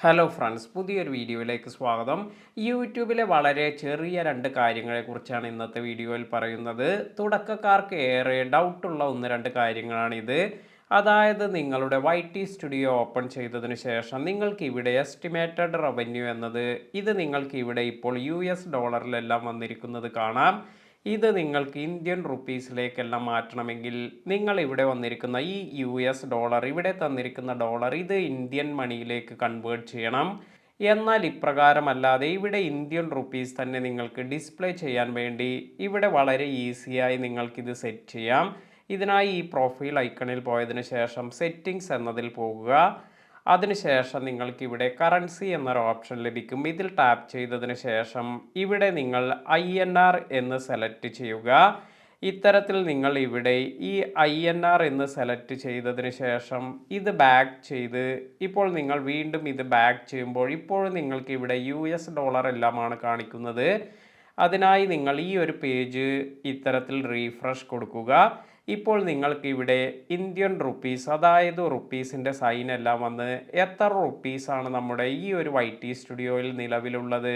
Hello friends, പുതിയൊരു വീഡിയോയിലേക്ക് സ്വാഗതം. യൂട്യൂബിലെ വളരെ ചെറിയ രണ്ട് കാര്യങ്ങളെക്കുറിച്ചാണ് ഇന്നത്തെ വീഡിയോയിൽ പറയുന്നത്. തുടക്കക്കാർക്ക് ഏറെ ഡൗട്ടുള്ള ഒന്ന് രണ്ട് കാര്യങ്ങളാണിത്. അതായത് നിങ്ങളുടെ YT സ്റ്റുഡിയോ ഓപ്പൺ ചെയ്തതിന് ശേഷം നിങ്ങൾക്ക് ഇവിടെ എസ്റ്റിമേറ്റഡ് റവന്യൂ എന്നത് ഇത് നിങ്ങൾക്ക് ഇവിടെ ഇപ്പോൾ US ഡോളറിലെല്ലാം വന്നിരിക്കുന്നത് കാണാം. ഇത് നിങ്ങൾക്ക് ഇന്ത്യൻ റുപ്പീസിലേക്കെല്ലാം മാറ്റണമെങ്കിൽ നിങ്ങൾ ഇവിടെ വന്നിരിക്കുന്ന ഈ US ഡോളർ, ഇവിടെ തന്നിരിക്കുന്ന ഡോളർ, ഇത് ഇന്ത്യൻ മണിയിലേക്ക് കൺവേർട്ട് ചെയ്യണം. എന്നാൽ ഇപ്രകാരമല്ലാതെ ഇവിടെ ഇന്ത്യൻ റുപ്പീസ് തന്നെ നിങ്ങൾക്ക് ഡിസ്പ്ലേ ചെയ്യാൻ വേണ്ടി ഇവിടെ വളരെ ഈസിയായി നിങ്ങൾക്കിത് സെറ്റ് ചെയ്യാം. ഇതിനായി ഈ പ്രൊഫൈൽ ഐക്കണിൽ പോയതിന് ശേഷം സെറ്റിംഗ്സ് എന്നതിൽ പോകുക. അതിനുശേഷം നിങ്ങൾക്ക് ഇവിടെ കറൻസി എന്നൊരു ഓപ്ഷൻ ലഭിക്കും. ഇതിൽ ടാപ്പ് ചെയ്തതിന് ശേഷം ഇവിടെ നിങ്ങൾ INR എന്ന് സെലക്ട് ചെയ്യുക. ഇത്തരത്തിൽ നിങ്ങൾ ഇവിടെ ഈ INR എന്ന് സെലക്ട് ചെയ്തതിന് ശേഷം ഇത് ബാക്ക് ചെയ്ത് ഇപ്പോൾ നിങ്ങൾ വീണ്ടും ഇത് ബാക്ക് ചെയ്യുമ്പോൾ ഇപ്പോഴും നിങ്ങൾക്ക് ഇവിടെ US ഡോളർ എല്ലാമാണ് കാണിക്കുന്നത്. അതിനായി നിങ്ങൾ ഈ ഒരു പേജ് ഇത്തരത്തിൽ റീഫ്രഷ് കൊടുക്കുക. ഇപ്പോൾ നിങ്ങൾക്ക് ഇവിടെ ഇന്ത്യൻ റുപ്പീസ്, അതായത് റുപ്പീസിൻ്റെ സൈൻ എല്ലാം വന്ന് എത്ര റുപ്പീസാണ് നമ്മുടെ ഈ ഒരു YT സ്റ്റുഡിയോയിൽ നിലവിലുള്ളത്,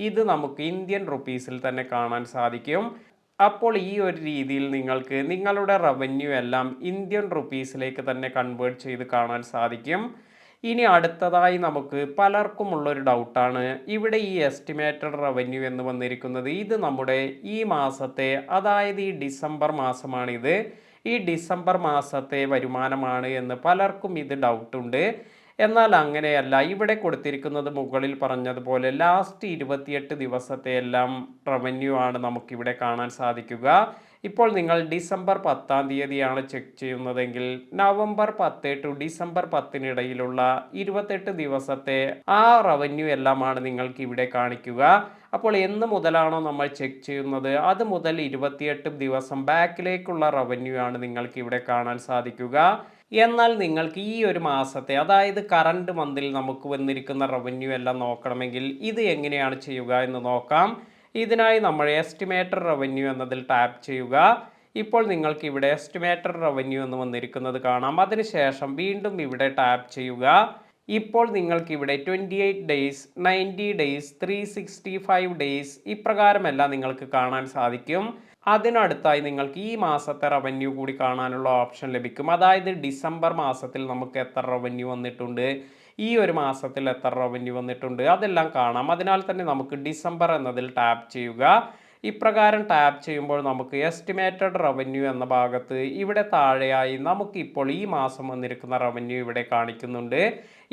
ഇത് നമുക്ക് ഇന്ത്യൻ റുപ്പീസിൽ തന്നെ കാണാൻ സാധിക്കും. അപ്പോൾ ഈ ഒരു രീതിയിൽ നിങ്ങൾക്ക് നിങ്ങളുടെ റവന്യൂ എല്ലാം ഇന്ത്യൻ റുപ്പീസിലേക്ക് തന്നെ കൺവേർട്ട് ചെയ്ത് കാണാൻ സാധിക്കും. ഇനി അടുത്തതായി നമുക്ക് പലർക്കും ഉള്ളൊരു ഡൗട്ടാണ് ഇവിടെ ഈ എസ്റ്റിമേറ്റഡ് റവന്യൂ എന്ന് വന്നിരിക്കുന്നത്. ഇത് നമ്മുടെ ഈ മാസത്തെ, അതായത് ഈ ഡിസംബർ മാസമാണിത്, ഈ ഡിസംബർ മാസത്തെ വരുമാനമാണ് എന്ന് പലർക്കും ഇത് ഡൗട്ടുണ്ട്. എന്നാൽ അങ്ങനെയല്ല. ഇവിടെ കൊടുത്തിരിക്കുന്നത് മുകളിൽ പറഞ്ഞതുപോലെ ലാസ്റ്റ് 28 ദിവസത്തെ എല്ലാം റവന്യൂ ആണ് നമുക്കിവിടെ കാണാൻ സാധിക്കുക. ഇപ്പോൾ നിങ്ങൾ ഡിസംബർ 10-ാം തീയതിയാണ് ചെക്ക് ചെയ്യുന്നതെങ്കിൽ നവംബർ 10 ടു ഡിസംബർ 10-നിടയിലുള്ള 28 ദിവസത്തെ ആ റവന്യൂ എല്ലാമാണ് നിങ്ങൾക്ക് ഇവിടെ കാണിക്കുക. അപ്പോൾ എന്ന് മുതലാണോ നമ്മൾ ചെക്ക് ചെയ്യുന്നത് അത് മുതൽ 28 ദിവസം ബാക്കിലേക്കുള്ള റവന്യൂ ആണ് നിങ്ങൾക്ക് ഇവിടെ കാണാൻ സാധിക്കുക. എന്നാൽ നിങ്ങൾക്ക് ഈ ഒരു മാസത്തെ, അതായത് കറണ്ട് മന്തിൽ നമുക്ക് വന്നിരിക്കുന്ന റവന്യൂ എല്ലാം നോക്കണമെങ്കിൽ ഇത് എങ്ങനെയാണ് ചെയ്യുക എന്ന് നോക്കാം. ഇതിനായി നമ്മൾ എസ്റ്റിമേറ്റഡ് റവന്യൂ എന്നതിൽ ടാപ്പ് ചെയ്യുക. ഇപ്പോൾ നിങ്ങൾക്ക് ഇവിടെ എസ്റ്റിമേറ്റഡ് റവന്യൂ എന്ന് വന്നിരിക്കുന്നത് കാണാം. അതിനുശേഷം വീണ്ടും ഇവിടെ ടാപ്പ് ചെയ്യുക. ഇപ്പോൾ നിങ്ങൾക്ക് ഇവിടെ 28 ഡേയ്സ്, 90 ഡേയ്സ്, 365 ഡേയ്സ് ഇപ്രകാരമെല്ലാം നിങ്ങൾക്ക് കാണാൻ സാധിക്കും. അതിനടുത്തായി നിങ്ങൾക്ക് ഈ മാസത്തെ റവന്യൂ കൂടി കാണാനുള്ള ഓപ്ഷൻ ലഭിക്കും. അതായത് ഡിസംബർ മാസത്തിൽ നമുക്ക് എത്ര റവന്യൂ വന്നിട്ടുണ്ട്, ഈ ഒരു മാസത്തിൽ എത്ര റവന്യൂ വന്നിട്ടുണ്ട്, അതെല്ലാം കാണാം. അതിനാൽ തന്നെ നമുക്ക് ഡിസംബർ എന്നതിൽ ടാപ്പ് ചെയ്യുക. ഇപ്രകാരം ടാപ്പ് ചെയ്യുമ്പോൾ നമുക്ക് എസ്റ്റിമേറ്റഡ് റവന്യൂ എന്ന ഭാഗത്ത് ഇവിടെ താഴെയായി നമുക്ക് ഇപ്പോൾ ഈ മാസം വന്നിരിക്കുന്ന റവന്യൂ ഇവിടെ കാണിക്കുന്നുണ്ട്.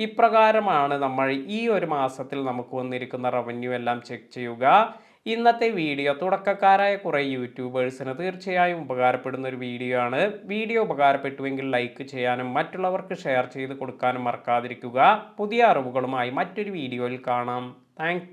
ഇപ്രകാരമാണ് നമ്മൾ ഈ ഒരു മാസത്തിൽ നമുക്ക് വന്നിരിക്കുന്ന റവന്യൂ എല്ലാം ചെക്ക് ചെയ്യുക. ഇന്നത്തെ വീഡിയോ തുടക്കക്കാരായ കുറേ യൂട്യൂബേഴ്സിന് തീർച്ചയായും ഉപകാരപ്പെടുന്ന ഒരു വീഡിയോ ആണ്. വീഡിയോ ഉപകാരപ്പെട്ടുവെങ്കിൽ ലൈക്ക് ചെയ്യാനും മറ്റുള്ളവർക്ക് ഷെയർ ചെയ്ത് കൊടുക്കാനും മറക്കാതിരിക്കുക. പുതിയ അറിവുകളുമായി മറ്റൊരു വീഡിയോയിൽ കാണാം. താങ്ക്